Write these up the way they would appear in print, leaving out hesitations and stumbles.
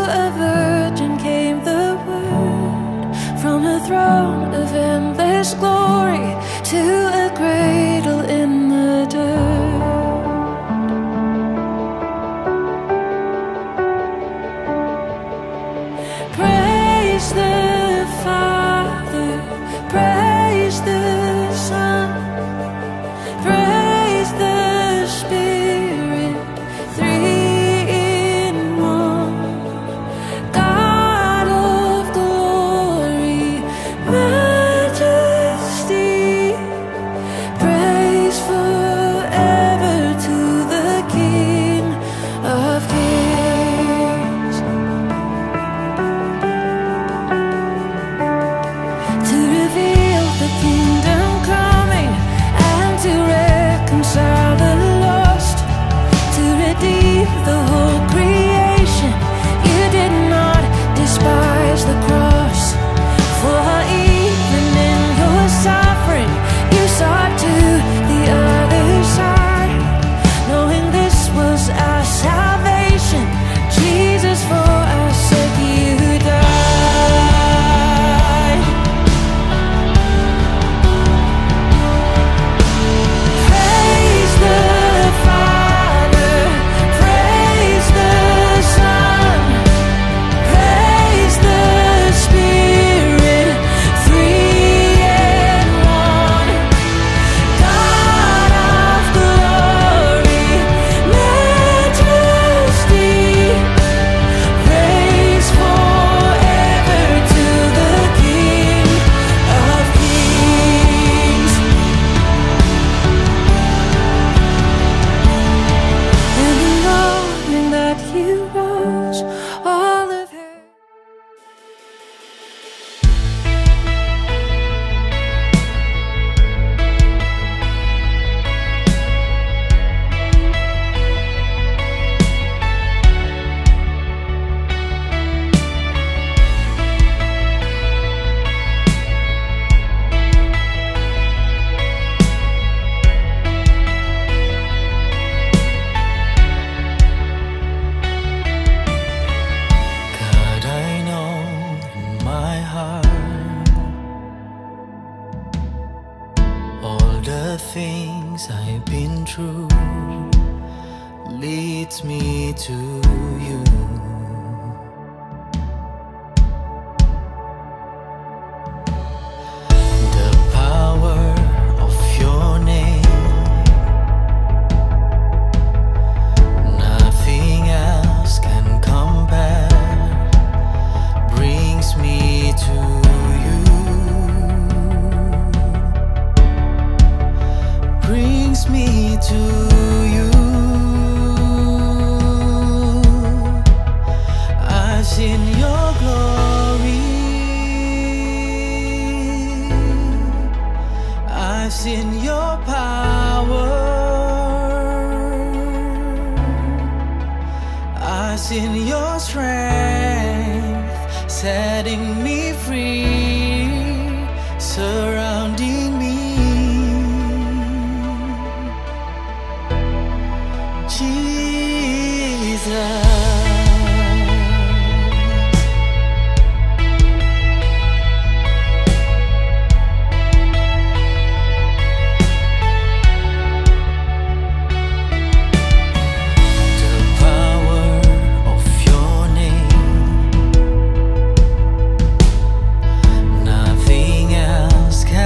a virgin came the word, from a throne of endless glory to a cradle in the dirt. Praise the Father, praise the Son, praise the Spirit, three in one. God of glory, majesty, praise forever to the King of Kings. To reveal the kingdom coming and to reconcile the lost, to redeem the whole creation. You did not despise the cross, for even in your suffering you saw to the other side, knowing this was our salvation. Jesus, for our sake you died. Praise the Father, praise the Son, praise the Spirit, three in one. God of glory, majesty, praise forever to the King of Kings. In the morning that you rose, all of heaven. God, I know in my heart all the things I've been through leads me to you. The power of your name, nothing else can compare, brings me to you, brings me to you. I've seen your glory, I've seen your power, I've seen your strength setting me free, surrounding me. Jesus, the power of your name, nothing else can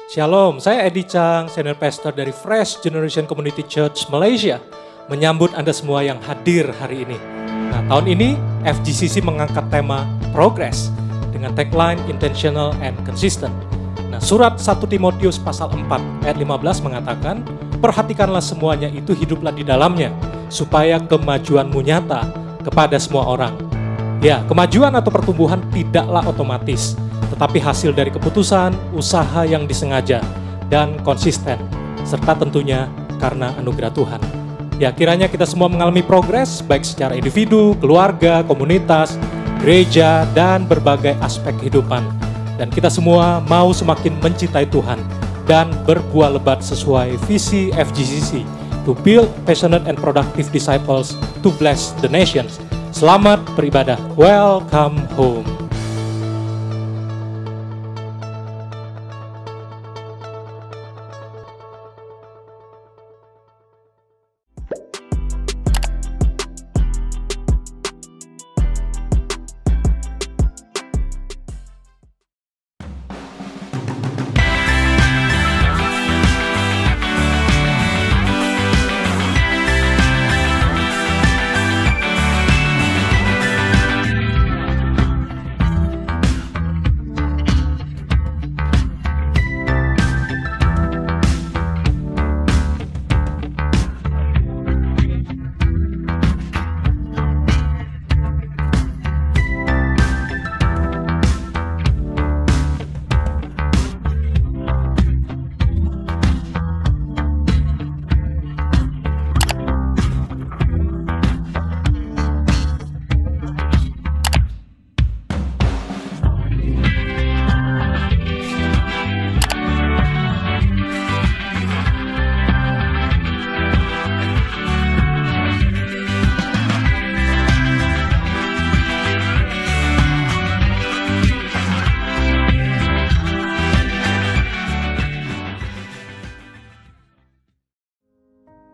Shalom, saya Edi Chang, Senior Pastor dari Fresh Generation Community Church Malaysia. Menyambut Anda semua yang hadir hari ini. Nah, tahun ini FGCC mengangkat tema Progress dengan tagline Intentional and Consistent. Nah, surat 1 Timotius pasal 4 ayat 15 mengatakan, perhatikanlah semuanya itu, hiduplah di dalamnya, supaya kemajuanmu nyata kepada semua orang. Ya, kemajuan atau pertumbuhan tidaklah otomatis, tetapi hasil dari keputusan, usaha yang disengaja, dan konsisten, serta tentunya karena anugerah Tuhan. Ya, kiranya kita semua mengalami progres, baik secara individu, keluarga, komunitas, gereja, dan berbagai aspek kehidupan. Dan kita semua mau semakin mencintai Tuhan, dan berbuah lebat sesuai visi FGCC, to build passionate and productive disciples to bless the nations. Selamat beribadah. Welcome home.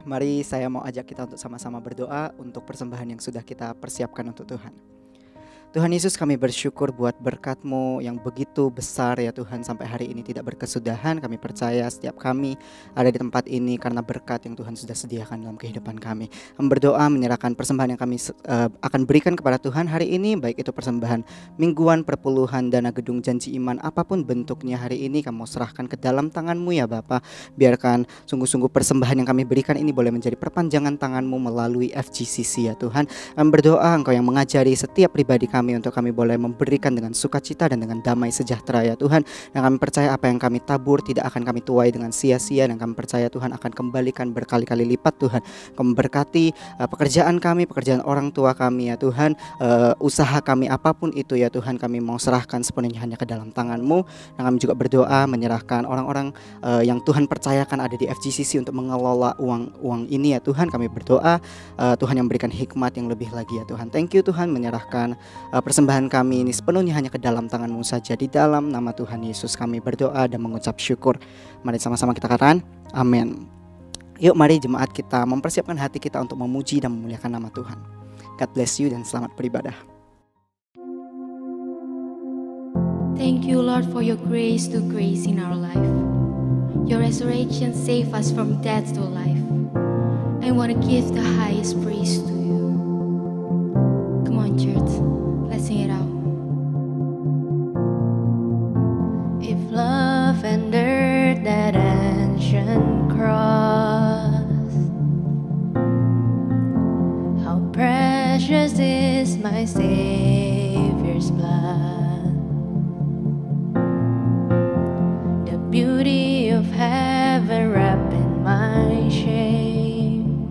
Mari saya mau ajak kita untuk sama-sama berdoa untuk persembahan yang sudah kita persiapkan untuk Tuhan. Tuhan Yesus, kami bersyukur buat berkat-Mu yang begitu besar ya Tuhan, sampai hari ini tidak berkesudahan. Kami percaya setiap kami ada di tempat ini karena berkat yang Tuhan sudah sediakan dalam kehidupan kami. Kami berdoa menyerahkan persembahan yang kami akan berikan kepada Tuhan hari ini, baik itu persembahan mingguan, perpuluhan, dana gedung, janji iman, apapun bentuknya hari ini kami mau serahkan ke dalam tangan-Mu ya Bapa. Biarkan sungguh-sungguh persembahan yang kami berikan ini boleh menjadi perpanjangan tangan-Mu melalui FGCC ya Tuhan. Kami berdoa Engkau yang mengajari setiap pribadi kami untuk kami boleh memberikan dengan sukacita dan dengan damai sejahtera ya Tuhan. Dan kami percaya apa yang kami tabur tidak akan kami tuai dengan sia-sia, dan kami percaya Tuhan akan kembalikan berkali-kali lipat Tuhan. Kami berkati pekerjaan kami, pekerjaan orang tua kami ya Tuhan, usaha kami apapun itu ya Tuhan, kami mau serahkan sepenuhnya hanya ke dalam tangan-Mu. Dan kami juga berdoa menyerahkan orang-orang yang Tuhan percayakan ada di FGCC untuk mengelola uang ini ya Tuhan. Kami berdoa Tuhan yang memberikan hikmat yang lebih lagi ya Tuhan. Thank you Tuhan, menyerahkan persembahan kami ini sepenuhnya hanya ke dalam tangan-Mu saja. Di dalam nama Tuhan Yesus kami berdoa dan mengucap syukur. Mari sama-sama kita katakan amin. Yuk mari jemaat kita mempersiapkan hati kita untuk memuji dan memuliakan nama Tuhan. God bless you dan selamat beribadah. Thank you Lord for your grace to grace in our life. Your resurrection save us from death to life. I want to give the highest praise to you. Come on church, let's sing it out. If love endured that ancient cross, how precious is my Savior's blood. The beauty of heaven wrapped in my shame,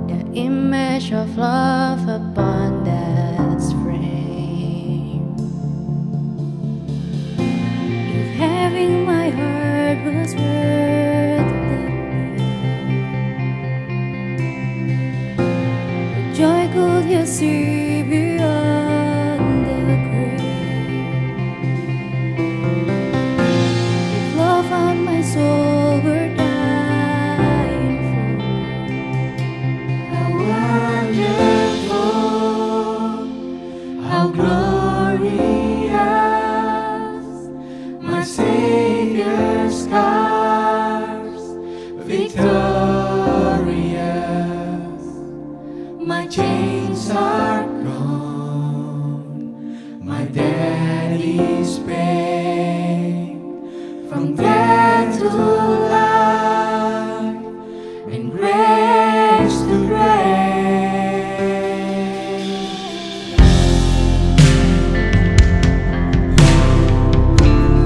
the image of love upon that frame. If having my heart was worth the pain, joy could you see beyond the grave. If love on my soul were dying for, how wonderful, how glorious, my Savior's scars, victorious. My chains are gone, my debt is paid. From death to life, and grace to grace.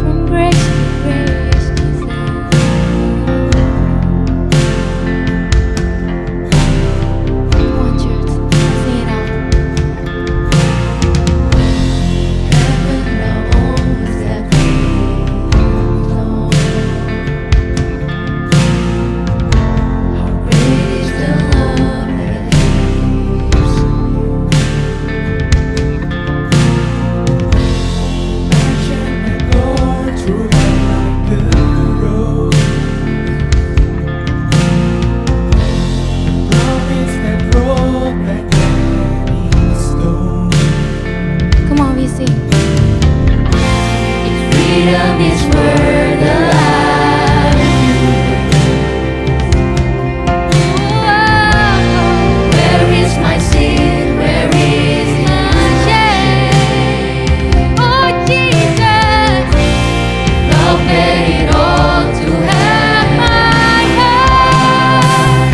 From grace to grace, come on, church, sing it out. Heaven knows that we know how great is the love that gives. Passion that Lord through hell like a rose. Promise that broke that many stone. Come on, we sing. Freedom is worth the life. Where is my sin? Where is my shame? Oh, Jesus, Love paid it all to have my heart.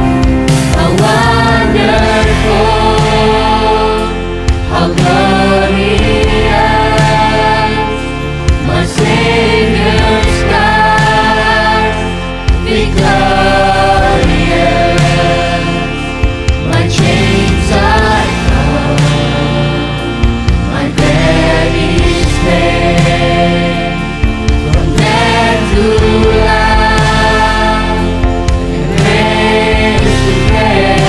How wonderful, how glorious, my Savior's scars, victorious. My chains are gone, my debt is paid. From death to life, and grace to grace.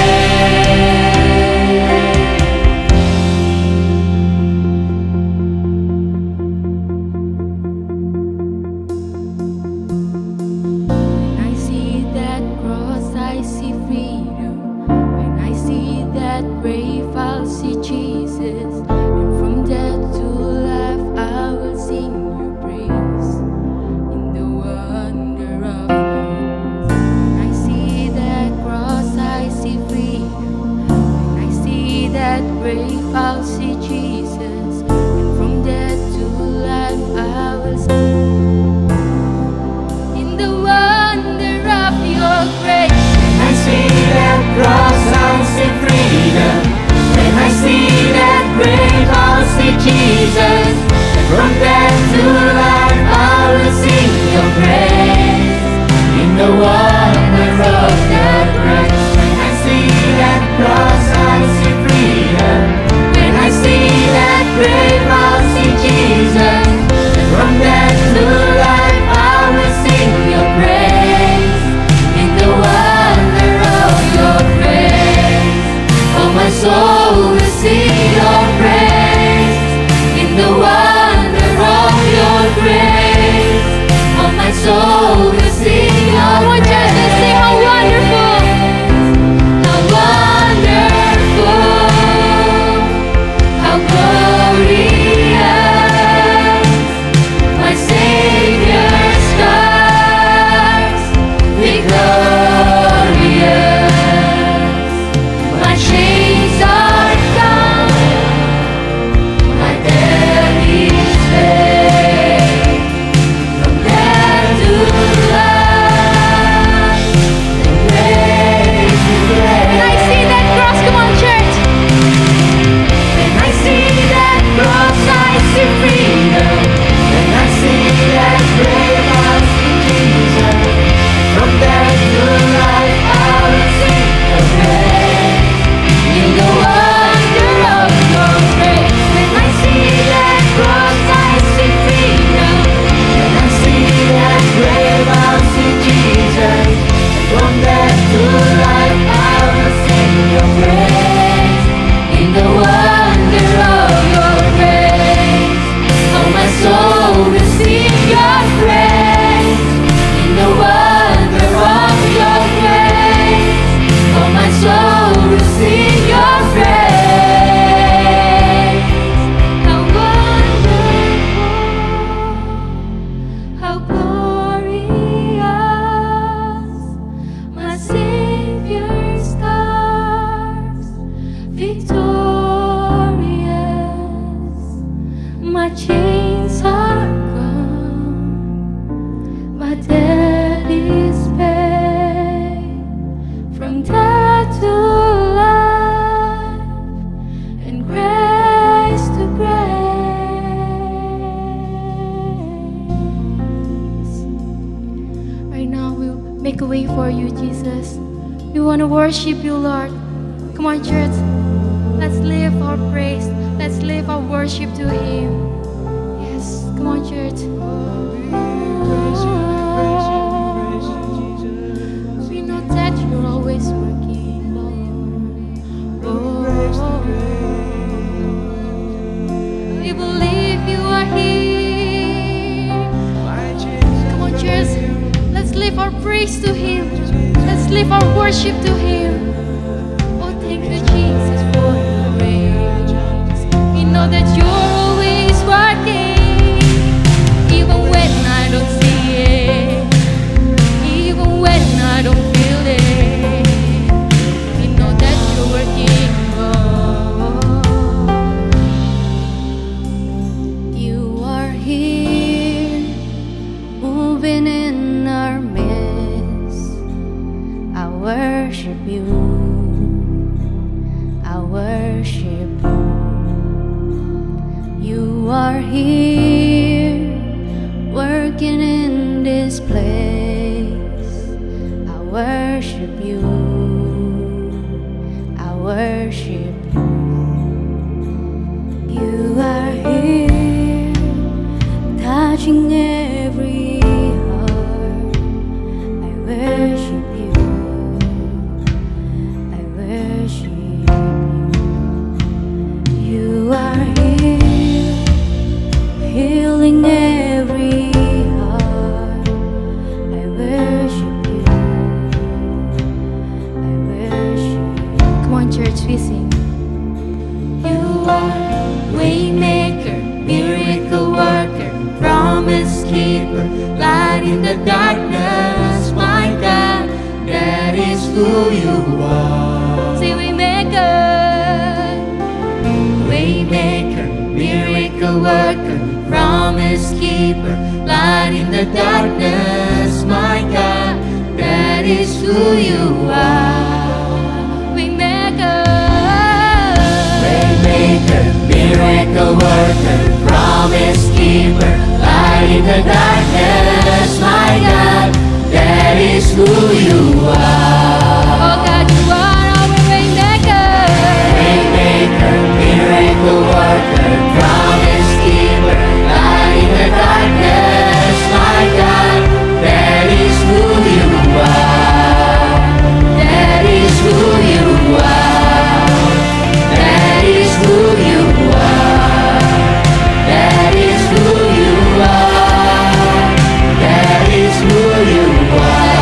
make a way for you, Jesus. We want to worship you, Lord. Come on, church. Let's live our praise. Let's live our worship to Him. Yes, come on, church. We know that you're always working, Lord. We believe you are here. Come on, church. Let's live our praise to Him. Let's live our worship to Him. Oh, thank you, Jesus, for your grace. We know that you're always working, even when I don't see it, even when I don't feel it. We know that you're working. Oh, you are here, moving in our midst. I worship you. I worship you. You are here, working in this place. I worship you. I worship you. You are here, touching every heart. I worship you. I worship you. You are here, healing every heart. I worship you. I worship you. Come on, church, we sing. You are waymaker, miracle worker, promise keeper, light in the darkness, my God, that is who you are. Say waymaker, waymaker, miracle worker, promise keeper, light in the darkness, my God, that is who you are. Waymaker, waymaker, miracle worker, promise keeper, light in the darkness, my God, that is who you are. Oh God, you are our waymaker, waymaker, miracle worker, promise keeper, light in the darkness, my God, that is who you are. That is who you are. That is who you are. That is who you are. That is who you are.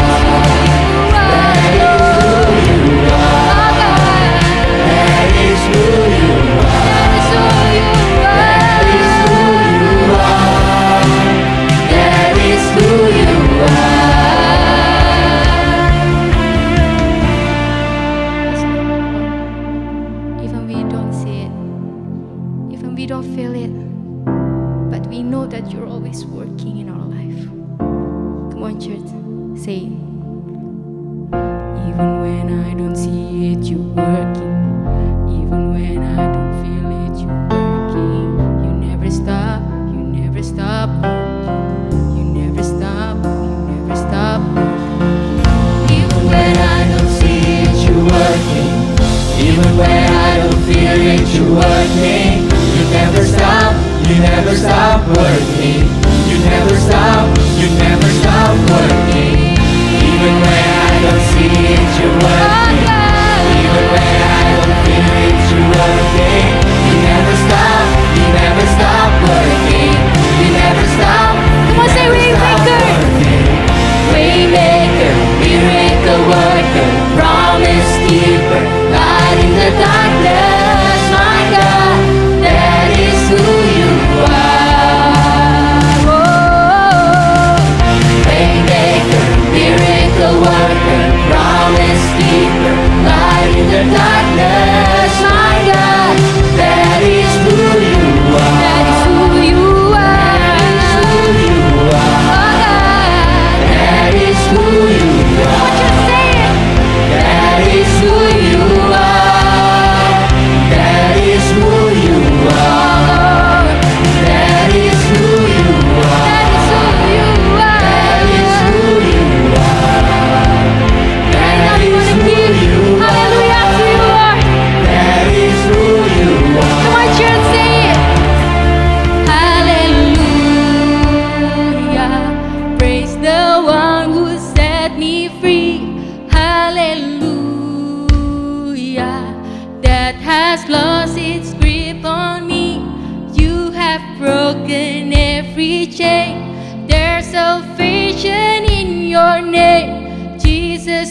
That is who you are. That is who you are. That is who you are. That is who you are. Even we don't see it, even we don't feel it, but we know that you're always working in our life. Come on, church, say it. Even when I don't see it, you're working. Even when I don't feel it, you're working. You never stop, you never stop. You never stop, you never stop. Even when I don't see it, you're working. Even when I don't feel it, you're working. You never stop, you never stop working. You never stop, you never stop working. Even when I don't see it, you're working.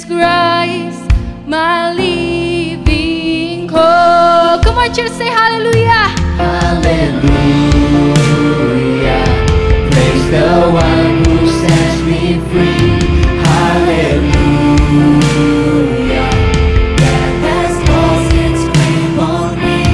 Christ, my living hope. Come on, church, say hallelujah. Hallelujah, praise the one who sets me free. Hallelujah, death has lost its grip on me.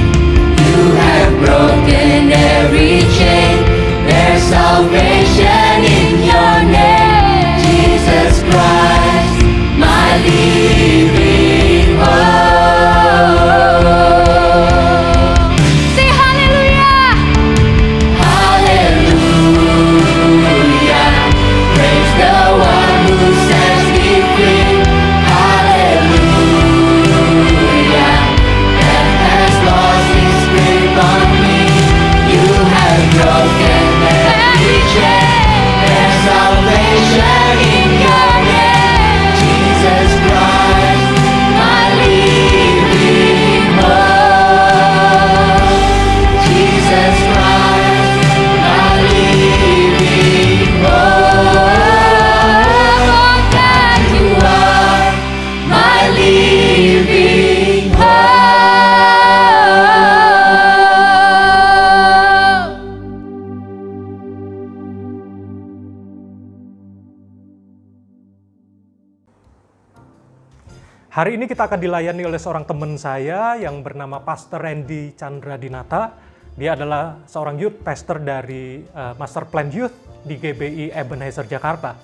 You have broken every chain. There's salvation in your name, Jesus Christ, my living hope. Say hallelujah. Hallelujah, praise the one who sets me free. Hallelujah, death has lost its grip on me. You have broken every chain. There's salvation in your name, Jesus Christ, my living hope. Jesus Christ, my living hope. That you are my living hope. Hari ini kita akan dilayani oleh seorang teman saya yang bernama Pastor Randy Chandra Dinata. Dia adalah seorang youth pastor dari Master Plan Youth di GBI Ebenezer Jakarta.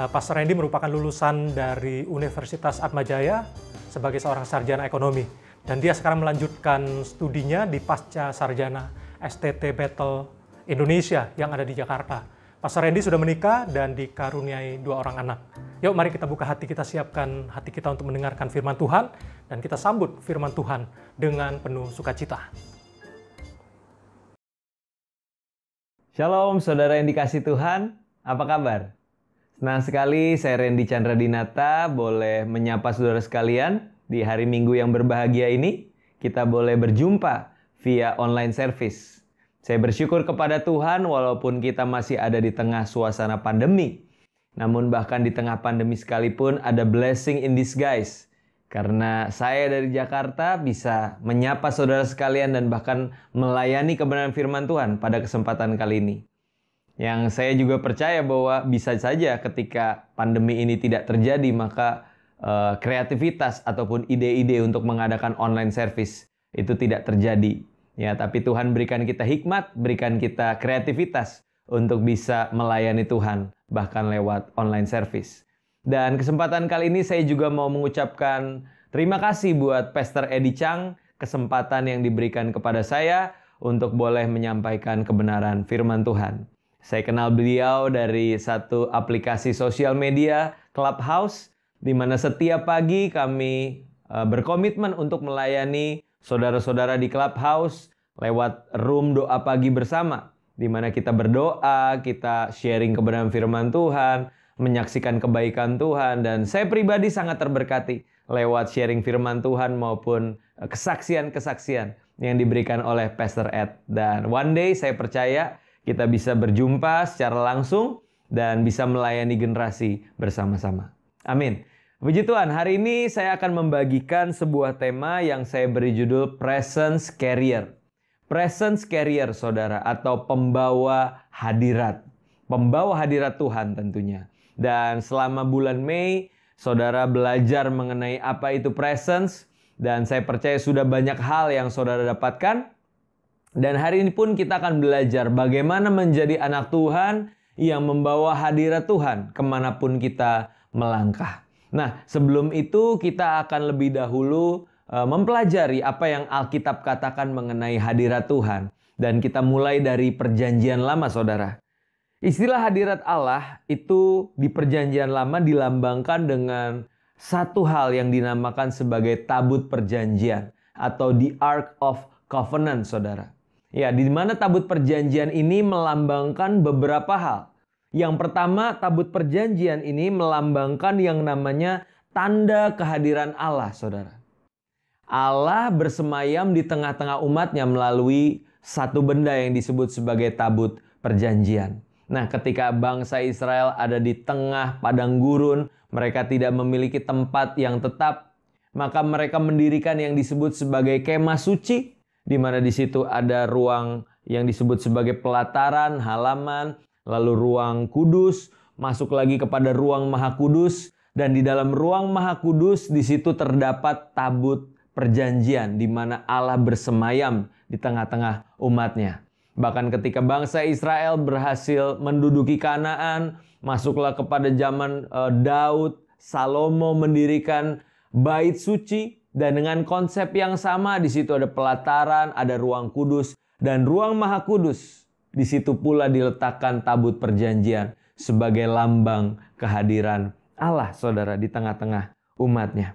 Pastor Randy merupakan lulusan dari Universitas Atmajaya sebagai seorang sarjana ekonomi. Dan dia sekarang melanjutkan studinya di Pasca Sarjana STT Battle Indonesia yang ada di Jakarta. Pastor Randy sudah menikah dan dikaruniai 2 orang anak. Yuk mari kita buka hati, kita siapkan hati kita untuk mendengarkan firman Tuhan, dan kita sambut firman Tuhan dengan penuh sukacita. Shalom saudara yang dikasih Tuhan, apa kabar? Senang sekali saya Randy Chandra Dinata boleh menyapa saudara sekalian di hari Minggu yang berbahagia ini. Kita boleh berjumpa via online service. Saya bersyukur kepada Tuhan walaupun kita masih ada di tengah suasana pandemi. Namun bahkan di tengah pandemi sekalipun ada blessing in disguise. Karena saya dari Jakarta bisa menyapa saudara sekalian dan bahkan melayani kebenaran firman Tuhan pada kesempatan kali ini. Yang saya juga percaya bahwa bisa saja ketika pandemi ini tidak terjadi, maka kreativitas ataupun ide-ide untuk mengadakan online service itu tidak terjadi. Ya, tapi Tuhan berikan kita hikmat, berikan kita kreativitas untuk bisa melayani Tuhan, bahkan lewat online service. Dan kesempatan kali ini saya juga mau mengucapkan terima kasih buat Pastor Eddie Chang, kesempatan yang diberikan kepada saya untuk boleh menyampaikan kebenaran firman Tuhan. Saya kenal beliau dari satu aplikasi sosial media, Clubhouse, di mana setiap pagi kami berkomitmen untuk melayani saudara-saudara di Clubhouse lewat room doa pagi bersama, di mana kita berdoa, kita sharing kebenaran firman Tuhan, menyaksikan kebaikan Tuhan, dan saya pribadi sangat terberkati lewat sharing firman Tuhan maupun kesaksian-kesaksian yang diberikan oleh Pastor Ed. Dan one day saya percaya kita bisa berjumpa secara langsung dan bisa melayani generasi bersama-sama. Amin. Puji Tuhan, hari ini saya akan membagikan sebuah tema yang saya beri judul Presence Carrier. Presence carrier, saudara, atau pembawa hadirat. Pembawa hadirat Tuhan tentunya. Dan selama bulan Mei, saudara belajar mengenai apa itu presence. Dan saya percaya sudah banyak hal yang saudara dapatkan. Dan hari ini pun kita akan belajar bagaimana menjadi anak Tuhan yang membawa hadirat Tuhan kemanapun kita melangkah. Nah, sebelum itu kita akan lebih dahulu mempelajari apa yang Alkitab katakan mengenai hadirat Tuhan. Dan kita mulai dari perjanjian lama, saudara. Istilah hadirat Allah itu di perjanjian lama dilambangkan dengan satu hal yang dinamakan sebagai tabut perjanjian atau the Ark of Covenant, saudara. Ya, di mana tabut perjanjian ini melambangkan beberapa hal. Yang pertama, tabut perjanjian ini melambangkan yang namanya tanda kehadiran Allah, saudara. Allah bersemayam di tengah-tengah umatnya melalui satu benda yang disebut sebagai tabut perjanjian. Nah, ketika bangsa Israel ada di tengah padang gurun, mereka tidak memiliki tempat yang tetap, maka mereka mendirikan yang disebut sebagai kemah suci, di mana di situ ada ruang yang disebut sebagai pelataran, halaman, lalu ruang kudus, masuk lagi kepada ruang maha kudus, dan di dalam ruang maha kudus di situ terdapat tabut perjanjian, di mana Allah bersemayam di tengah-tengah umatnya. Bahkan ketika bangsa Israel berhasil menduduki Kanaan, masuklah kepada zaman Daud, Salomo mendirikan bait suci, dan dengan konsep yang sama di situ ada pelataran, ada ruang kudus, dan ruang maha kudus. Di situ pula diletakkan tabut perjanjian sebagai lambang kehadiran Allah, saudara, di tengah-tengah umatnya.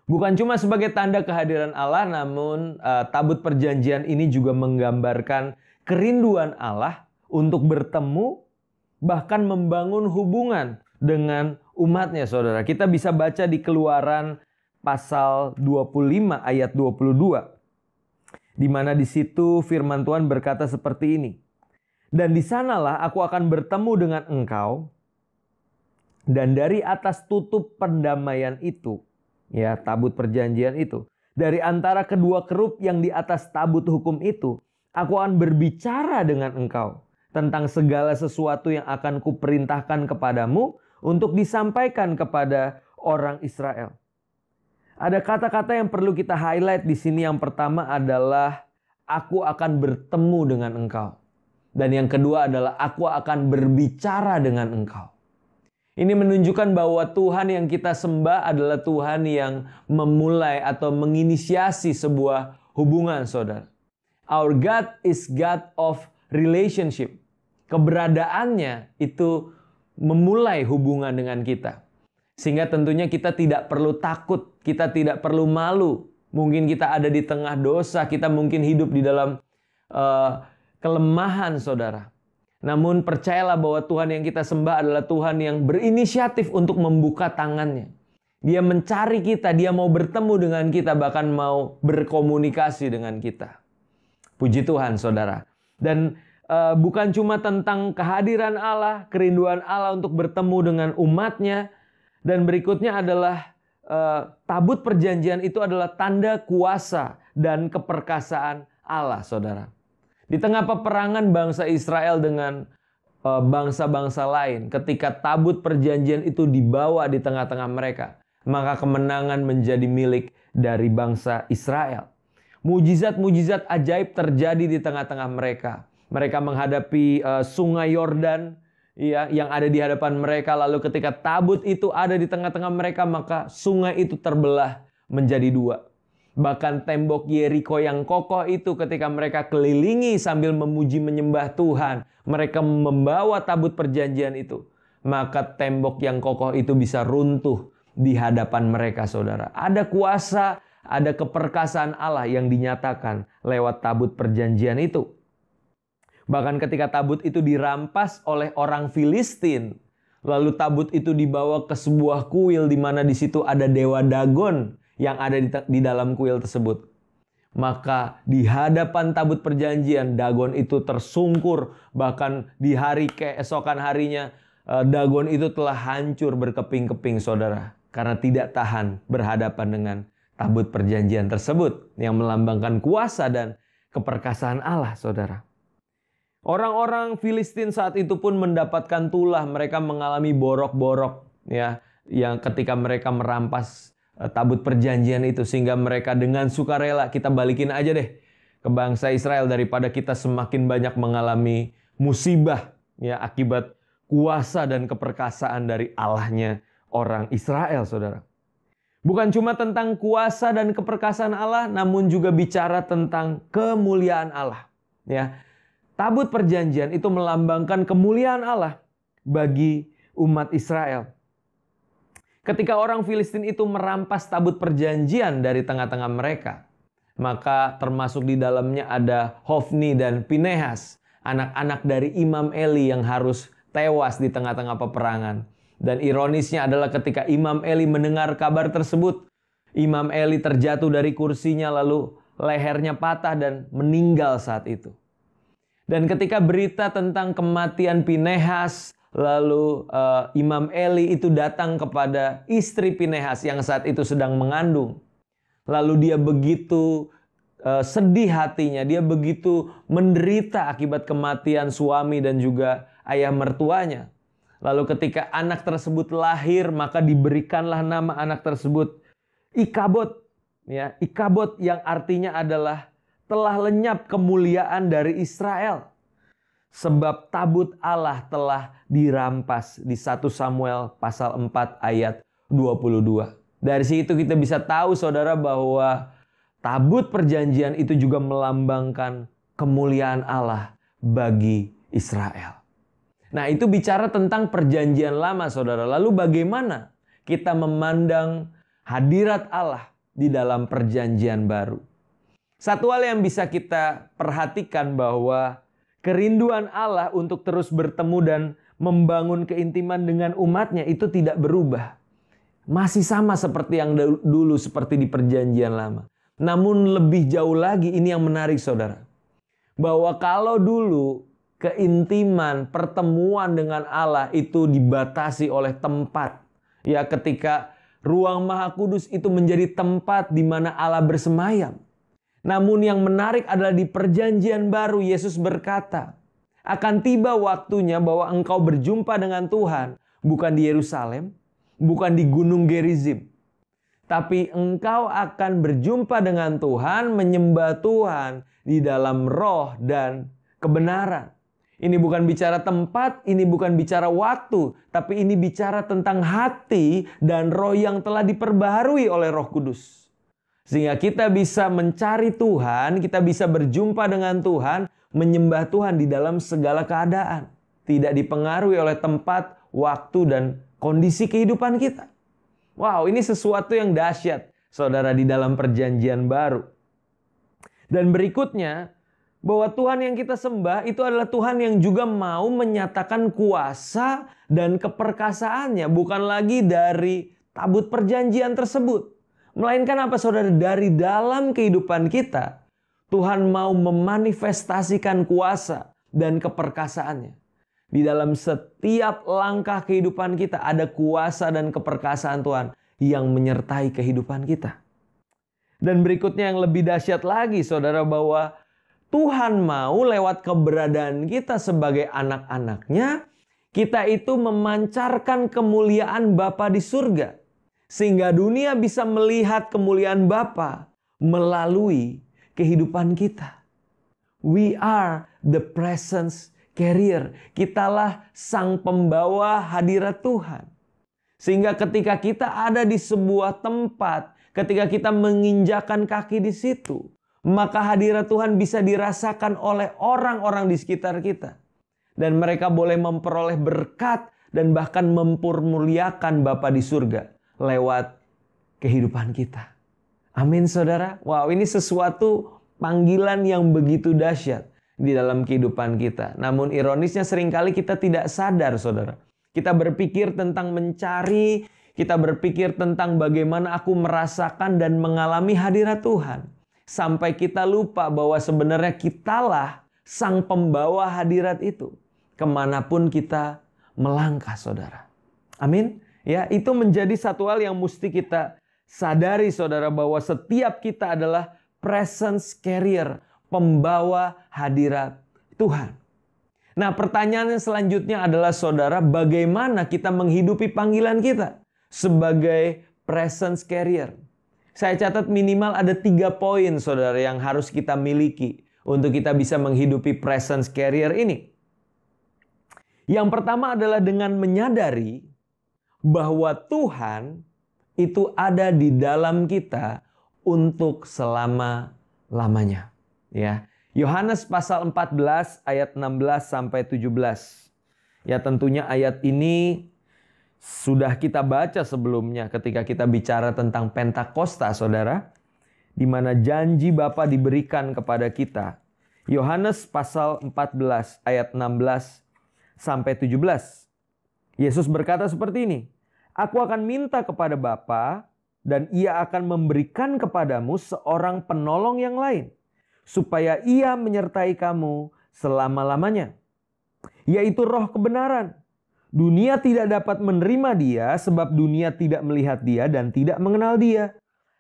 Bukan cuma sebagai tanda kehadiran Allah, namun tabut perjanjian ini juga menggambarkan kerinduan Allah untuk bertemu, bahkan membangun hubungan dengan umatnya, saudara. Kita bisa baca di Keluaran pasal 25 ayat 22. Di mana di situ firman Tuhan berkata seperti ini. Dan di sanalah aku akan bertemu dengan engkau, dan dari atas tutup pendamaian itu, ya, tabut perjanjian itu, dari antara kedua kerup yang di atas tabut hukum itu, aku akan berbicara dengan engkau tentang segala sesuatu yang akan kuperintahkan kepadamu untuk disampaikan kepada orang Israel. Ada kata-kata yang perlu kita highlight di sini. Yang pertama adalah aku akan bertemu dengan engkau. Dan yang kedua adalah aku akan berbicara dengan engkau. Ini menunjukkan bahwa Tuhan yang kita sembah adalah Tuhan yang memulai atau menginisiasi sebuah hubungan, saudara. Our God is God of relationship. Keberadaannya itu memulai hubungan dengan kita. Sehingga tentunya kita tidak perlu takut, kita tidak perlu malu. Mungkin kita ada di tengah dosa, kita mungkin hidup di dalam kelemahan, saudara. Namun percayalah bahwa Tuhan yang kita sembah adalah Tuhan yang berinisiatif untuk membuka tangannya. Dia mencari kita, dia mau bertemu dengan kita, bahkan mau berkomunikasi dengan kita. Puji Tuhan, saudara. Dan bukan cuma tentang kehadiran Allah, kerinduan Allah untuk bertemu dengan umatnya. Dan berikutnya adalah tabut perjanjian itu adalah tanda kuasa dan keperkasaan Allah, saudara. Di tengah peperangan bangsa Israel dengan bangsa-bangsa lain, ketika tabut perjanjian itu dibawa di tengah-tengah mereka, maka kemenangan menjadi milik dari bangsa Israel. Mujizat-mujizat ajaib terjadi di tengah-tengah mereka. Mereka menghadapi sungai Yordan, ya, yang ada di hadapan mereka. Lalu ketika tabut itu ada di tengah-tengah mereka, maka sungai itu terbelah menjadi dua. Bahkan tembok Yeriko yang kokoh itu ketika mereka kelilingi sambil memuji menyembah Tuhan, mereka membawa tabut perjanjian itu, maka tembok yang kokoh itu bisa runtuh di hadapan mereka, saudara. Ada kuasa, ada keperkasaan Allah yang dinyatakan lewat tabut perjanjian itu. Bahkan ketika tabut itu dirampas oleh orang Filistin, lalu tabut itu dibawa ke sebuah kuil di mana di situ ada dewa Dagon yang ada di dalam kuil tersebut. Maka di hadapan tabut perjanjian, Dagon itu tersungkur. Bahkan di hari keesokan harinya, Dagon itu telah hancur berkeping-keping, saudara. Karena tidak tahan berhadapan dengan tabut perjanjian tersebut yang melambangkan kuasa dan keperkasaan Allah, saudara. Orang-orang Filistin saat itu pun mendapatkan tulah. Mereka mengalami borok-borok, ya, yang ketika mereka merampas tabut perjanjian itu, sehingga mereka dengan sukarela, kita balikin aja deh ke bangsa Israel daripada kita semakin banyak mengalami musibah, ya, akibat kuasa dan keperkasaan dari Allahnya orang Israel, saudara. Bukan cuma tentang kuasa dan keperkasaan Allah, namun juga bicara tentang kemuliaan Allah, ya. Tabut perjanjian itu melambangkan kemuliaan Allah bagi umat Israel. Ketika orang Filistin itu merampas tabut perjanjian dari tengah-tengah mereka, maka termasuk di dalamnya ada Hofni dan Pinehas, anak-anak dari Imam Eli yang harus tewas di tengah-tengah peperangan. Dan ironisnya adalah ketika Imam Eli mendengar kabar tersebut, Imam Eli terjatuh dari kursinya lalu lehernya patah dan meninggal saat itu. Dan ketika berita tentang kematian Pinehas, lalu Imam Eli itu datang kepada istri Pinehas yang saat itu sedang mengandung. Lalu dia begitu sedih hatinya, dia begitu menderita akibat kematian suami dan juga ayah mertuanya. Lalu ketika anak tersebut lahir, maka diberikanlah nama anak tersebut Ikabod. Ya, Ikabod yang artinya adalah telah lenyap kemuliaan dari Israel. Sebab tabut Allah telah dirampas di 1 Samuel pasal 4 ayat 22. Dari situ kita bisa tahu saudara bahwa tabut perjanjian itu juga melambangkan kemuliaan Allah bagi Israel. Nah, itu bicara tentang perjanjian lama saudara. Lalu bagaimana kita memandang hadirat Allah di dalam perjanjian baru? Satu hal yang bisa kita perhatikan bahwa kerinduan Allah untuk terus bertemu dan membangun keintiman dengan umatnya itu tidak berubah. Masih sama seperti yang dulu, seperti di perjanjian lama. Namun lebih jauh lagi, ini yang menarik saudara. Bahwa kalau dulu keintiman, pertemuan dengan Allah itu dibatasi oleh tempat. Ya, ketika ruang Maha Kudus itu menjadi tempat di mana Allah bersemayam. Namun yang menarik adalah di perjanjian baru Yesus berkata, akan tiba waktunya bahwa engkau berjumpa dengan Tuhan bukan di Yerusalem, bukan di Gunung Gerizim, tapi engkau akan berjumpa dengan Tuhan, menyembah Tuhan di dalam roh dan kebenaran. Ini bukan bicara tempat, ini bukan bicara waktu, tapi ini bicara tentang hati dan roh yang telah diperbaharui oleh Roh Kudus. Sehingga kita bisa mencari Tuhan, kita bisa berjumpa dengan Tuhan, menyembah Tuhan di dalam segala keadaan. Tidak dipengaruhi oleh tempat, waktu, dan kondisi kehidupan kita. Wow, ini sesuatu yang dahsyat, saudara, di dalam perjanjian baru. Dan berikutnya, bahwa Tuhan yang kita sembah itu adalah Tuhan yang juga mau menyatakan kuasa dan keperkasaannya. Bukan lagi dari tabut perjanjian tersebut. Melainkan apa saudara? Dari dalam kehidupan kita, Tuhan mau memanifestasikan kuasa dan keperkasaannya. Di dalam setiap langkah kehidupan kita ada kuasa dan keperkasaan Tuhan yang menyertai kehidupan kita. Dan berikutnya yang lebih dahsyat lagi saudara, bahwa Tuhan mau lewat keberadaan kita sebagai anak-anaknya, kita itu memancarkan kemuliaan Bapa di surga. Sehingga dunia bisa melihat kemuliaan Bapa melalui kehidupan kita. We are the presence carrier. Kitalah sang pembawa hadirat Tuhan. Sehingga ketika kita ada di sebuah tempat, ketika kita menginjakan kaki di situ, maka hadirat Tuhan bisa dirasakan oleh orang-orang di sekitar kita. Dan mereka boleh memperoleh berkat dan bahkan mempermuliakan Bapa di surga lewat kehidupan kita. Amin saudara. Wow, ini sesuatu panggilan yang begitu dahsyat di dalam kehidupan kita. Namun ironisnya seringkali kita tidak sadar saudara. Kita berpikir tentang mencari, kita berpikir tentang bagaimana aku merasakan dan mengalami hadirat Tuhan. Sampai kita lupa bahwa sebenarnya kitalah sang pembawa hadirat itu. Kemanapun kita melangkah saudara. Amin. Ya, itu menjadi satu hal yang mesti kita sadari saudara, bahwa setiap kita adalah presence carrier, pembawa hadirat Tuhan. Nah, pertanyaan selanjutnya adalah saudara, bagaimana kita menghidupi panggilan kita sebagai presence carrier? Saya catat minimal ada 3 poin saudara yang harus kita miliki untuk kita bisa menghidupi presence carrier ini. Yang pertama adalah dengan menyadari bahwa Tuhan itu ada di dalam kita untuk selama-lamanya. Ya. Yohanes pasal 14 ayat 16 sampai 17. Ya, tentunya ayat ini sudah kita baca sebelumnya ketika kita bicara tentang Pentakosta, saudara, di mana janji Bapa diberikan kepada kita. Yohanes pasal 14 ayat 16 sampai 17. Yesus berkata seperti ini, "Aku akan minta kepada Bapa dan Ia akan memberikan kepadamu seorang penolong yang lain, supaya Ia menyertai kamu selama-lamanya, yaitu Roh kebenaran. Dunia tidak dapat menerima Dia sebab dunia tidak melihat Dia dan tidak mengenal Dia.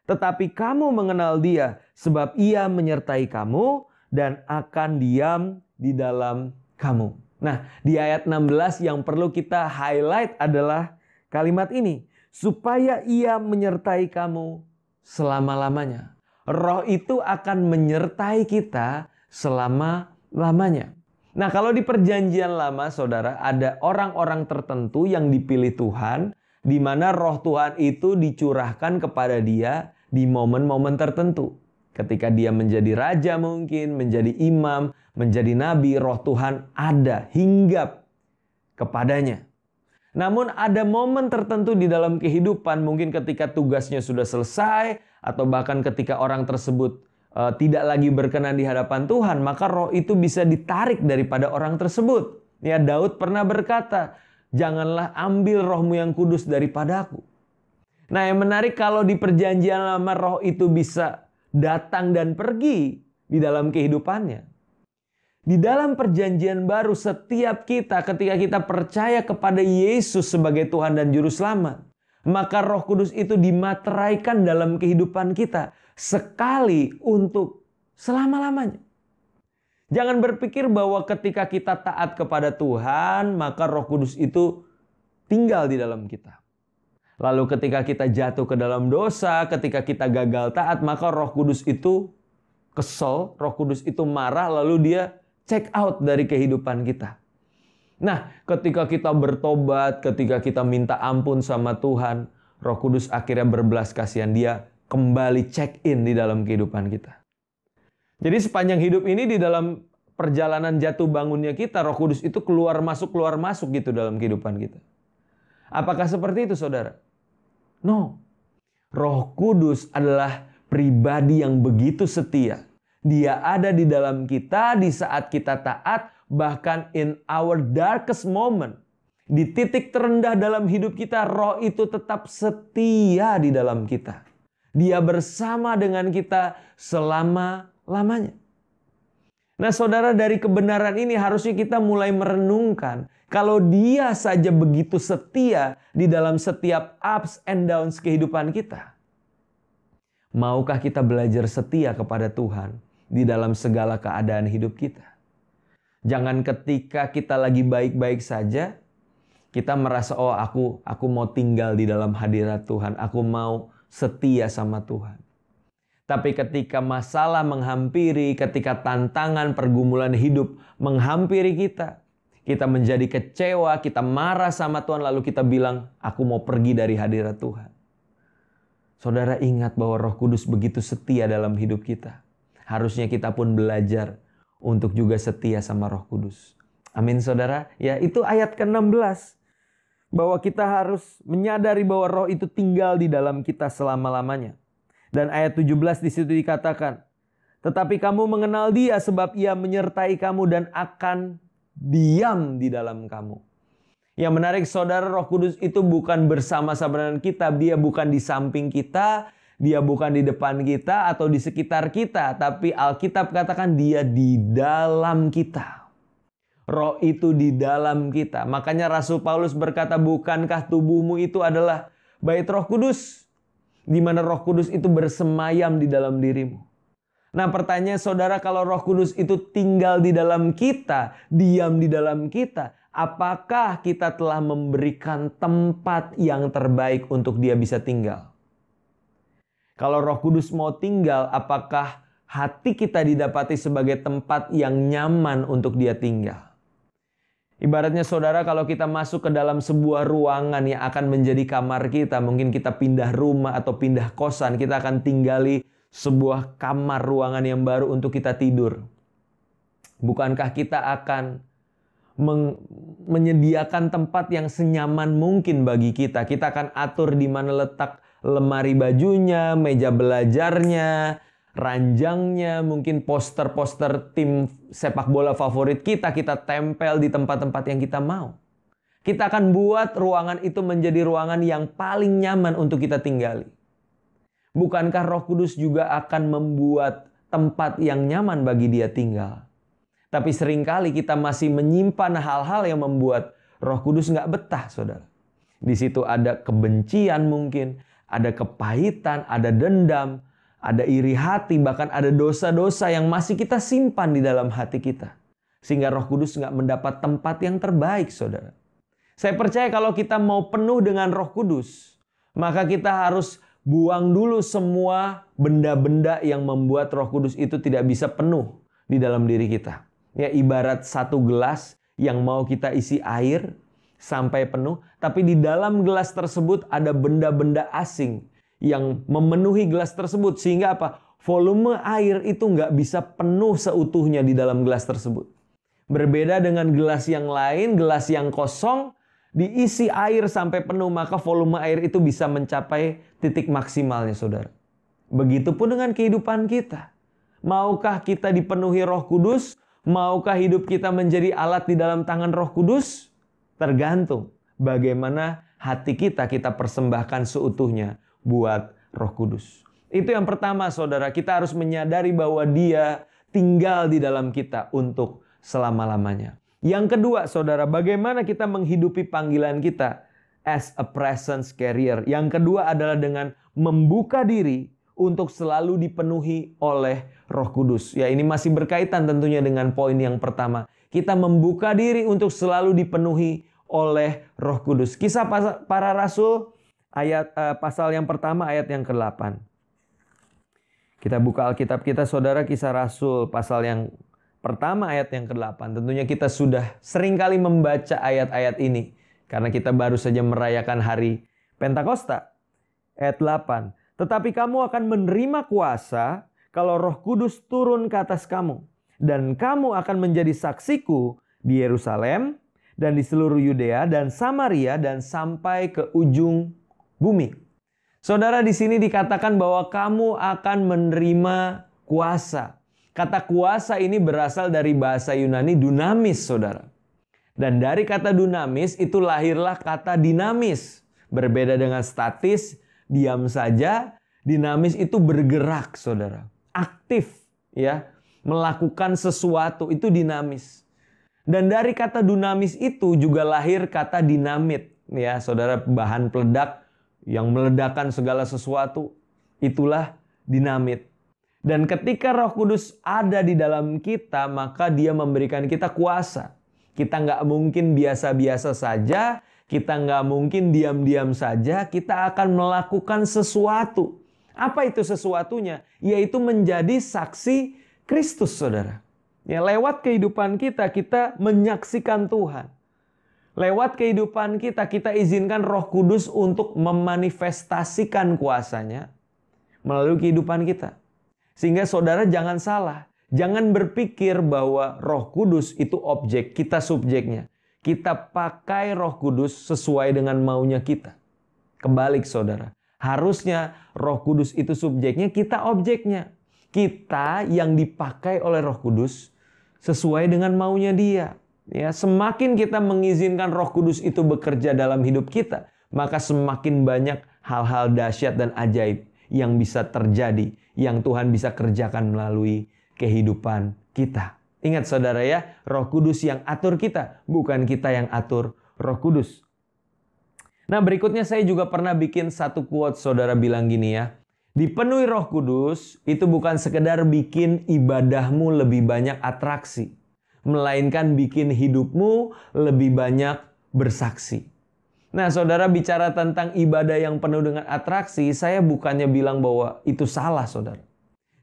Tetapi kamu mengenal Dia sebab Ia menyertai kamu dan akan diam di dalam kamu. Nah, di ayat 16 yang perlu kita highlight adalah kalimat ini. Supaya Ia menyertai kamu selama-lamanya. Roh itu akan menyertai kita selama-lamanya. Nah, kalau di perjanjian lama, saudara, ada orang-orang tertentu yang dipilih Tuhan, di mana roh Tuhan itu dicurahkan kepada dia di momen-momen tertentu. Ketika dia menjadi raja mungkin, menjadi imam, menjadi nabi, roh Tuhan ada, hinggap kepadanya. Namun ada momen tertentu di dalam kehidupan, mungkin ketika tugasnya sudah selesai, atau bahkan ketika orang tersebut tidak lagi berkenan di hadapan Tuhan, maka roh itu bisa ditarik daripada orang tersebut. Ya, Daud pernah berkata, janganlah ambil rohmu yang kudus daripadaku. Nah, yang menarik kalau di perjanjian lama roh itu bisa datang dan pergi di dalam kehidupannya. Di dalam perjanjian baru, setiap kita ketika kita percaya kepada Yesus sebagai Tuhan dan Juru Selamat, maka Roh Kudus itu dimateraikan dalam kehidupan kita sekali untuk selama-lamanya. Jangan berpikir bahwa ketika kita taat kepada Tuhan, maka Roh Kudus itu tinggal di dalam kita. Lalu ketika kita jatuh ke dalam dosa, ketika kita gagal taat, maka Roh Kudus itu kesel, Roh Kudus itu marah, lalu dia check out dari kehidupan kita. Nah, ketika kita bertobat, ketika kita minta ampun sama Tuhan, Roh Kudus akhirnya berbelas kasihan, dia kembali check in di dalam kehidupan kita. Jadi sepanjang hidup ini di dalam perjalanan jatuh bangunnya kita, Roh Kudus itu keluar masuk gitu dalam kehidupan kita. Apakah seperti itu, saudara? No. Roh Kudus adalah pribadi yang begitu setia. Dia ada di dalam kita di saat kita taat, bahkan in our darkest moment. Di titik terendah dalam hidup kita, roh itu tetap setia di dalam kita. Dia bersama dengan kita selama-lamanya. Nah, saudara, dari kebenaran ini harusnya kita mulai merenungkan. Kalau dia saja begitu setia di dalam setiap ups and downs kehidupan kita, maukah kita belajar setia kepada Tuhan di dalam segala keadaan hidup kita? Jangan ketika kita lagi baik-baik saja, kita merasa, oh aku mau tinggal di dalam hadirat Tuhan, aku mau setia sama Tuhan. Tapi ketika masalah menghampiri, ketika tantangan pergumulan hidup menghampiri kita menjadi kecewa, kita marah sama Tuhan, lalu kita bilang, aku mau pergi dari hadirat Tuhan. Saudara, ingat bahwa Roh Kudus begitu setia dalam hidup kita. Harusnya kita pun belajar untuk juga setia sama Roh Kudus. Amin, saudara. Ya, itu ayat ke-16. Bahwa kita harus menyadari bahwa roh itu tinggal di dalam kita selama-lamanya. Dan ayat 17 di situ dikatakan, tetapi kamu mengenal Dia sebab Ia menyertai kamu dan akan diam di dalam kamu. Yang menarik, saudara, Roh Kudus itu bukan bersama-sama dengan kita. Dia bukan di samping kita, dia bukan di depan kita atau di sekitar kita. Tapi Alkitab katakan dia di dalam kita. Roh itu di dalam kita. Makanya Rasul Paulus berkata, bukankah tubuhmu itu adalah bait Roh Kudus? Di mana Roh Kudus itu bersemayam di dalam dirimu. Nah, pertanyaan saudara, kalau Roh Kudus itu tinggal di dalam kita, diam di dalam kita, apakah kita telah memberikan tempat yang terbaik untuk dia bisa tinggal? Kalau Roh Kudus mau tinggal, apakah hati kita didapati sebagai tempat yang nyaman untuk dia tinggal? Ibaratnya saudara, kalau kita masuk ke dalam sebuah ruangan yang akan menjadi kamar kita, mungkin kita pindah rumah atau pindah kosan, kita akan tinggali sebuah kamar ruangan yang baru untuk kita tidur. Bukankah kita akan menyediakan tempat yang senyaman mungkin bagi kita? Kita akan atur di mana letak lemari bajunya, meja belajarnya, ranjangnya, mungkin poster-poster tim sepak bola favorit kita tempel di tempat-tempat yang kita mau. Kita akan buat ruangan itu menjadi ruangan yang paling nyaman untuk kita tinggali. Bukankah Roh Kudus juga akan membuat tempat yang nyaman bagi dia tinggal? Tapi seringkali kita masih menyimpan hal-hal yang membuat Roh Kudus nggak betah, saudara. Di situ ada kebencian mungkin, ada kepahitan, ada dendam, ada iri hati, bahkan ada dosa-dosa yang masih kita simpan di dalam hati kita. Sehingga Roh Kudus nggak mendapat tempat yang terbaik, saudara. Saya percaya kalau kita mau penuh dengan Roh Kudus, maka kita harus buang dulu semua benda-benda yang membuat Roh Kudus itu tidak bisa penuh di dalam diri kita. Ya, ibarat satu gelas yang mau kita isi air sampai penuh, tapi di dalam gelas tersebut ada benda-benda asing yang memenuhi gelas tersebut. Sehingga apa? Volume air itu nggak bisa penuh seutuhnya di dalam gelas tersebut. Berbeda dengan gelas yang lain, gelas yang kosong, diisi air sampai penuh, maka volume air itu bisa mencapai titik maksimalnya, saudara. Begitupun dengan kehidupan kita. Maukah kita dipenuhi Roh Kudus? Maukah hidup kita menjadi alat di dalam tangan Roh Kudus? Tergantung bagaimana hati kita persembahkan seutuhnya buat Roh Kudus. Itu yang pertama, saudara. Kita harus menyadari bahwa Dia tinggal di dalam kita untuk selama-lamanya. Yang kedua, saudara, bagaimana kita menghidupi panggilan kita as a presence carrier. Yang kedua adalah dengan membuka diri untuk selalu dipenuhi oleh Roh Kudus. Ya, ini masih berkaitan tentunya dengan poin yang pertama. Kita membuka diri untuk selalu dipenuhi oleh Roh Kudus. Kisah Para Rasul pasal yang pertama ayat yang ke-8. Kita buka Alkitab kita, saudara, Kisah Rasul pasal yang pertama ayat yang ke-8. Tentunya kita sudah seringkali membaca ayat-ayat ini karena kita baru saja merayakan hari Pentakosta. Ayat 8. Tetapi kamu akan menerima kuasa kalau Roh Kudus turun ke atas kamu. Dan kamu akan menjadi saksiku di Yerusalem dan di seluruh Yudea dan Samaria dan sampai ke ujung bumi. Saudara, di sini dikatakan bahwa kamu akan menerima kuasa. Kata kuasa ini berasal dari bahasa Yunani dunamis, saudara. Dan dari kata dunamis itu lahirlah kata dinamis. Berbeda dengan statis, diam saja. Dinamis itu bergerak, saudara. Aktif, ya. Melakukan sesuatu, itu dinamis. Dan dari kata dunamis itu juga lahir kata dinamit. Ya, saudara, bahan peledak yang meledakkan segala sesuatu. Itulah dinamit. Dan ketika Roh Kudus ada di dalam kita, maka Dia memberikan kita kuasa. Kita nggak mungkin biasa-biasa saja. Kita nggak mungkin diam-diam saja. Kita akan melakukan sesuatu. Apa itu sesuatunya? Yaitu menjadi saksi Kristus, saudara. Ya, lewat kehidupan kita, kita menyaksikan Tuhan. Lewat kehidupan kita, kita izinkan Roh Kudus untuk memanifestasikan kuasanya melalui kehidupan kita. Sehingga saudara jangan salah. Jangan berpikir bahwa Roh Kudus itu objek, kita subjeknya. Kita pakai Roh Kudus sesuai dengan maunya kita. Kebalik, saudara. Harusnya Roh Kudus itu subjeknya, kita objeknya. Kita yang dipakai oleh Roh Kudus sesuai dengan maunya Dia. Ya, semakin kita mengizinkan Roh Kudus itu bekerja dalam hidup kita, maka semakin banyak hal-hal dahsyat dan ajaib yang bisa terjadi, yang Tuhan bisa kerjakan melalui kehidupan kita. Ingat, saudara, ya, Roh Kudus yang atur kita, bukan kita yang atur Roh Kudus. Nah, berikutnya saya juga pernah bikin satu quote, saudara, bilang gini ya. Dipenuhi Roh Kudus itu bukan sekedar bikin ibadahmu lebih banyak atraksi, melainkan bikin hidupmu lebih banyak bersaksi. Nah, saudara, bicara tentang ibadah yang penuh dengan atraksi, saya bukannya bilang bahwa itu salah, saudara.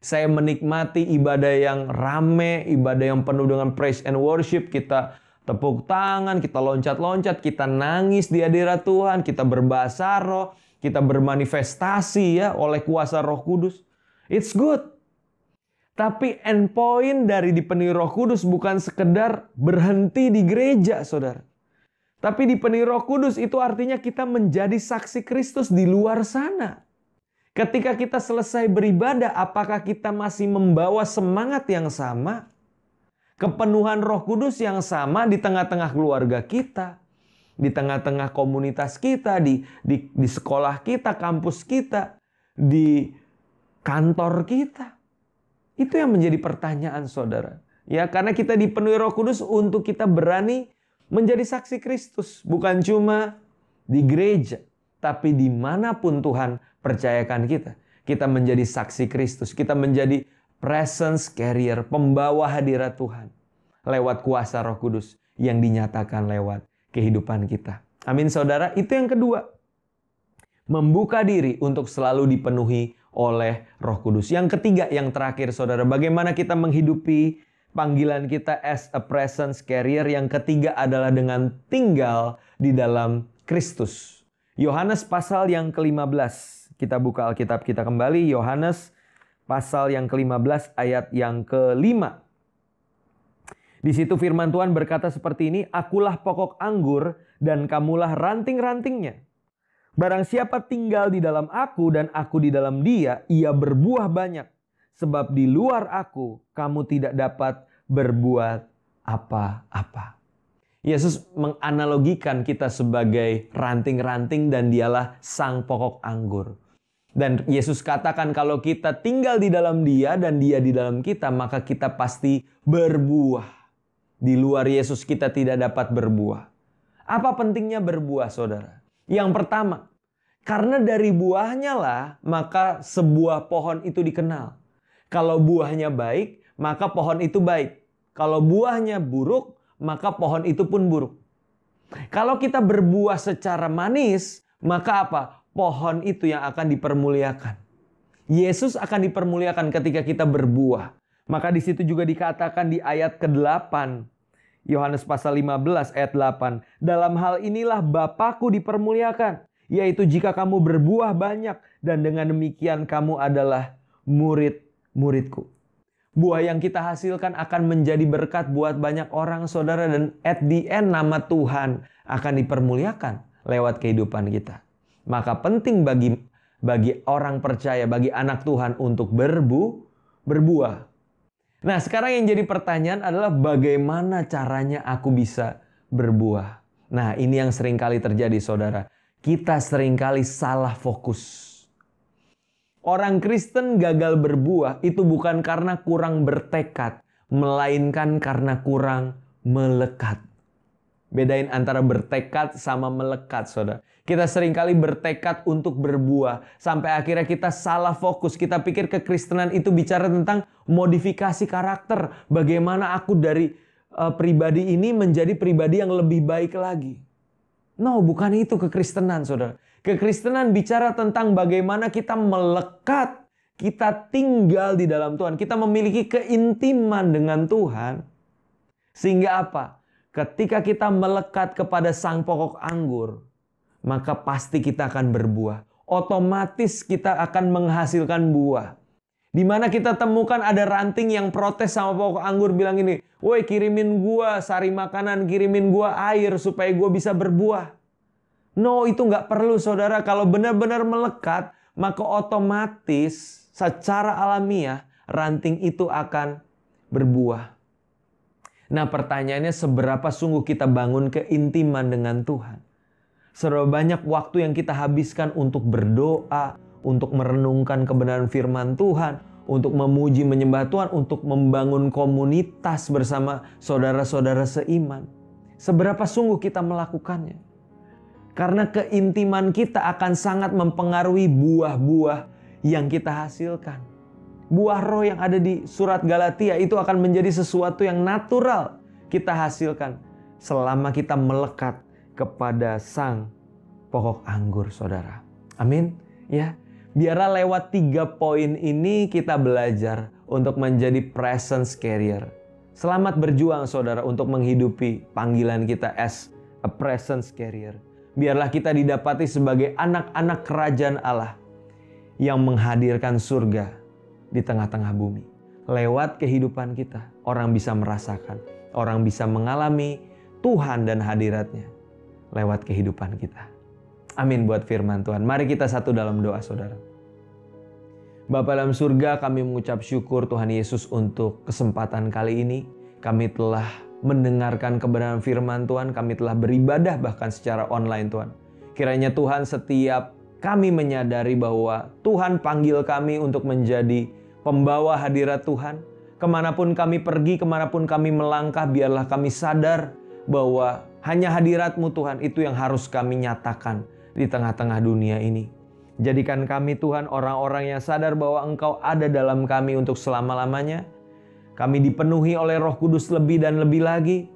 Saya menikmati ibadah yang rame, ibadah yang penuh dengan praise and worship. Kita tepuk tangan, kita loncat-loncat, kita nangis di hadirat Tuhan, kita berbahasa roh, kita bermanifestasi ya oleh kuasa Roh Kudus. It's good. Tapi endpoint dari dipenuhi Roh Kudus bukan sekedar berhenti di gereja, saudara. Tapi dipenuhi Roh Kudus itu artinya kita menjadi saksi Kristus di luar sana. Ketika kita selesai beribadah, apakah kita masih membawa semangat yang sama? Kepenuhan Roh Kudus yang sama di tengah-tengah keluarga kita, di tengah-tengah komunitas kita, di sekolah kita, kampus kita, di kantor kita. Itu yang menjadi pertanyaan, saudara. Ya, karena kita dipenuhi Roh Kudus untuk kita berani menjadi saksi Kristus. Bukan cuma di gereja, tapi dimanapun Tuhan percayakan kita. Kita menjadi saksi Kristus. Kita menjadi presence carrier, pembawa hadirat Tuhan. Lewat kuasa Roh Kudus yang dinyatakan lewat kehidupan kita. Amin saudara, itu yang kedua. Membuka diri untuk selalu dipenuhi oleh Roh Kudus. Yang ketiga, yang terakhir saudara, bagaimana kita menghidupi panggilan kita as a presence carrier. Yang ketiga adalah dengan tinggal di dalam Kristus. Yohanes pasal yang ke-15. Kita buka Alkitab kita kembali. Yohanes pasal yang ke-15 ayat yang ke-5. Di situ firman Tuhan berkata seperti ini, "Akulah pokok anggur dan kamulah ranting-rantingnya. Barang siapa tinggal di dalam aku dan aku di dalam dia, ia berbuah banyak. Sebab di luar aku, kamu tidak dapat berbuat apa-apa." Yesus menganalogikan kita sebagai ranting-ranting dan dialah sang pokok anggur. Dan Yesus katakan kalau kita tinggal di dalam dia dan dia di dalam kita, maka kita pasti berbuah. Di luar Yesus kita tidak dapat berbuah. Apa pentingnya berbuah saudara? Yang pertama, karena dari buahnya lah maka sebuah pohon itu dikenal. Kalau buahnya baik, maka pohon itu baik. Kalau buahnya buruk, maka pohon itu pun buruk. Kalau kita berbuah secara manis, maka apa? Pohon itu yang akan dipermuliakan. Yesus akan dipermuliakan ketika kita berbuah. Maka di situ juga dikatakan di ayat ke-8. Yohanes pasal 15 ayat 8. "Dalam hal inilah Bapa-Ku dipermuliakan, yaitu jika kamu berbuah banyak, dan dengan demikian kamu adalah murid-murid-Ku." Buah yang kita hasilkan akan menjadi berkat buat banyak orang saudara, dan at the end nama Tuhan akan dipermuliakan lewat kehidupan kita. Maka penting bagi orang percaya, bagi anak Tuhan untuk berbuah. Nah, sekarang yang jadi pertanyaan adalah bagaimana caranya aku bisa berbuah? Nah, ini yang seringkali terjadi saudara. Kita seringkali salah fokus. Orang Kristen gagal berbuah itu bukan karena kurang bertekad, melainkan karena kurang melekat. Bedain antara bertekad sama melekat, saudara. Kita seringkali bertekad untuk berbuah, sampai akhirnya kita salah fokus. Kita pikir kekristenan itu bicara tentang modifikasi karakter. Bagaimana aku dari pribadi ini menjadi pribadi yang lebih baik lagi. No, bukan itu kekristenan, saudara. Kekristenan bicara tentang bagaimana kita melekat, kita tinggal di dalam Tuhan. Kita memiliki keintiman dengan Tuhan. Sehingga apa? Ketika kita melekat kepada sang pokok anggur, maka pasti kita akan berbuah. Otomatis kita akan menghasilkan buah. Di mana kita temukan ada ranting yang protes sama pokok anggur, bilang ini, "Woi, kirimin gua sari makanan, kirimin gua air supaya gua bisa berbuah." No, itu nggak perlu saudara. Kalau benar-benar melekat, maka otomatis secara alamiah ranting itu akan berbuah. Nah, pertanyaannya seberapa sungguh kita bangun keintiman dengan Tuhan? Seberapa banyak waktu yang kita habiskan untuk berdoa, untuk merenungkan kebenaran firman Tuhan, untuk memuji menyembah Tuhan, untuk membangun komunitas bersama saudara-saudara seiman. Seberapa sungguh kita melakukannya? Karena keintiman kita akan sangat mempengaruhi buah-buah yang kita hasilkan. Buah roh yang ada di surat Galatia itu akan menjadi sesuatu yang natural kita hasilkan selama kita melekat kepada sang pokok anggur, saudara. Amin. Ya, biarlah lewat 3 poin ini kita belajar untuk menjadi presence carrier. Selamat berjuang, saudara, untuk menghidupi panggilan kita as a presence carrier. Biarlah kita didapati sebagai anak-anak kerajaan Allah yang menghadirkan surga di tengah-tengah bumi. Lewat kehidupan kita, orang bisa merasakan, orang bisa mengalami Tuhan dan hadiratnya lewat kehidupan kita. Amin buat firman Tuhan. Mari kita satu dalam doa, saudara. Bapa dalam surga, kami mengucap syukur Tuhan Yesus untuk kesempatan kali ini. Kami telah mendengarkan kebenaran firman Tuhan, kami telah beribadah bahkan secara online Tuhan. Kiranya Tuhan, setiap kami menyadari bahwa Tuhan panggil kami untuk menjadi pembawa hadirat Tuhan. Kemanapun kami pergi, kemanapun kami melangkah, biarlah kami sadar bahwa hanya hadirat-Mu Tuhan itu yang harus kami nyatakan di tengah-tengah dunia ini. Jadikan kami Tuhan orang-orang yang sadar bahwa Engkau ada dalam kami untuk selama-lamanya. Kami dipenuhi oleh Roh Kudus lebih dan lebih lagi.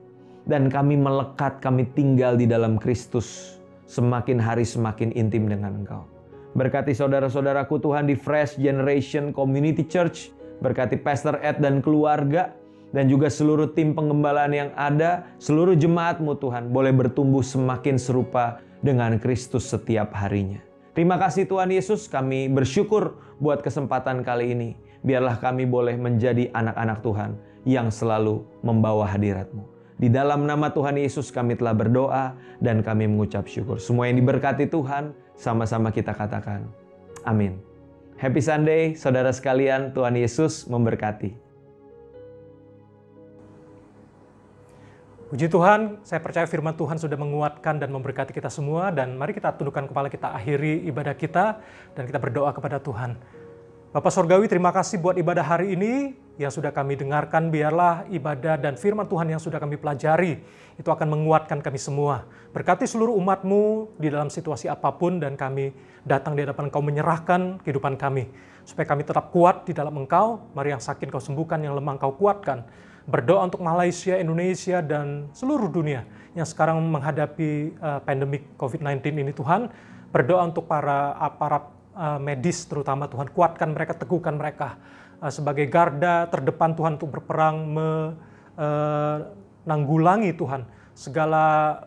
Dan kami melekat, kami tinggal di dalam Kristus. Semakin hari semakin intim dengan Engkau. Berkati saudara-saudaraku Tuhan di Fresh Generation Community Church. Berkati Pastor Ed dan keluarga. Dan juga seluruh tim pengembalaan yang ada. Seluruh jemaat-Mu Tuhan boleh bertumbuh semakin serupa dengan Kristus setiap harinya. Terima kasih Tuhan Yesus, kami bersyukur buat kesempatan kali ini. Biarlah kami boleh menjadi anak-anak Tuhan yang selalu membawa hadirat-Mu. Di dalam nama Tuhan Yesus kami telah berdoa dan kami mengucap syukur. Semua yang diberkati Tuhan, sama-sama kita katakan, amin. Happy Sunday, saudara sekalian, Tuhan Yesus memberkati. Puji Tuhan, saya percaya firman Tuhan sudah menguatkan dan memberkati kita semua. Dan mari kita tundukkan kepala, kita akhiri ibadah kita dan kita berdoa kepada Tuhan. Bapak Sorgawi, terima kasih buat ibadah hari ini yang sudah kami dengarkan. Biarlah ibadah dan firman Tuhan yang sudah kami pelajari itu akan menguatkan kami semua. Berkati seluruh umat-Mu di dalam situasi apapun, dan kami datang di hadapan Engkau menyerahkan kehidupan kami. Supaya kami tetap kuat di dalam Engkau. Mari yang sakit Engkau sembuhkan, yang lemah Engkau kuatkan. Berdoa untuk Malaysia, Indonesia, dan seluruh dunia yang sekarang menghadapi pandemik COVID-19 ini Tuhan. Berdoa untuk para aparat medis terutama Tuhan. Kuatkan mereka, teguhkan mereka sebagai garda terdepan Tuhan untuk berperang menanggulangi Tuhan segala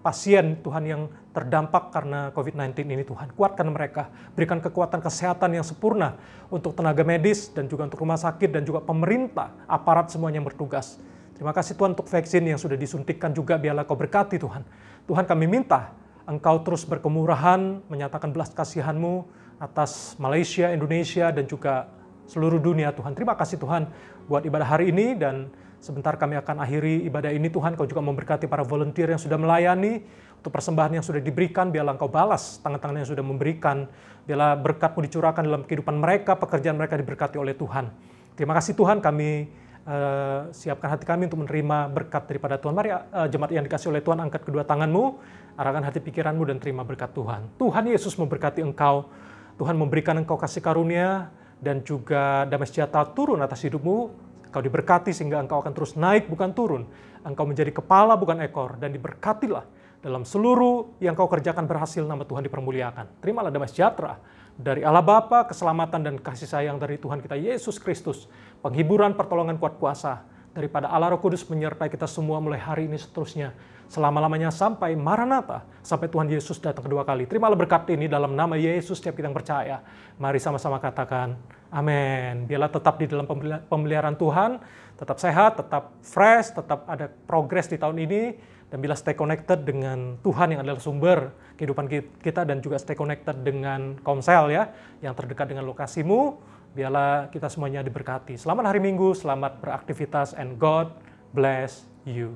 pasien Tuhan yang terdampak karena COVID-19 ini Tuhan. Kuatkan mereka, berikan kekuatan kesehatan yang sempurna untuk tenaga medis dan juga untuk rumah sakit dan juga pemerintah, aparat semuanya yang bertugas. Terima kasih Tuhan untuk vaksin yang sudah disuntikkan juga, biarlah Kau berkati Tuhan. Tuhan kami minta Engkau terus berkemurahan, menyatakan belas kasihan-Mu atas Malaysia, Indonesia, dan juga seluruh dunia Tuhan. Terima kasih Tuhan buat ibadah hari ini, dan sebentar kami akan akhiri ibadah ini Tuhan. Kau juga memberkati para volunteer yang sudah melayani, untuk persembahan yang sudah diberikan, biarlah Engkau balas tangan-tangan yang sudah memberikan. Biarlah berkat-Mu dicurahkan dalam kehidupan mereka, pekerjaan mereka diberkati oleh Tuhan. Terima kasih Tuhan, kami siapkan hati kami untuk menerima berkat daripada Tuhan. Mari jemaat yang dikasih oleh Tuhan, angkat kedua tangan-Mu, arahkan hati pikiran-Mu dan terima berkat Tuhan. Tuhan Yesus memberkati engkau. Tuhan memberikan engkau kasih karunia dan juga damai sejahtera turun atas hidupmu. Engkau diberkati sehingga engkau akan terus naik bukan turun. Engkau menjadi kepala bukan ekor, dan diberkatilah dalam seluruh yang kau kerjakan berhasil, nama Tuhan dipermuliakan. Terimalah damai sejahtera dari Allah Bapa, keselamatan dan kasih sayang dari Tuhan kita Yesus Kristus, penghiburan, pertolongan, kuat kuasa daripada Allah Roh Kudus menyertai kita semua mulai hari ini seterusnya, selama-lamanya sampai Maranatha, sampai Tuhan Yesus datang kedua kali. Terimalah berkat ini dalam nama Yesus setiap kita yang percaya. Mari sama-sama katakan, amin. Biarlah tetap di dalam pemeliharaan Tuhan, tetap sehat, tetap fresh, tetap ada progres di tahun ini. Dan bila stay connected dengan Tuhan yang adalah sumber kehidupan kita, dan juga stay connected dengan Komsel ya, yang terdekat dengan lokasimu, biarlah kita semuanya diberkati. Selamat hari Minggu, selamat beraktivitas, and God bless you.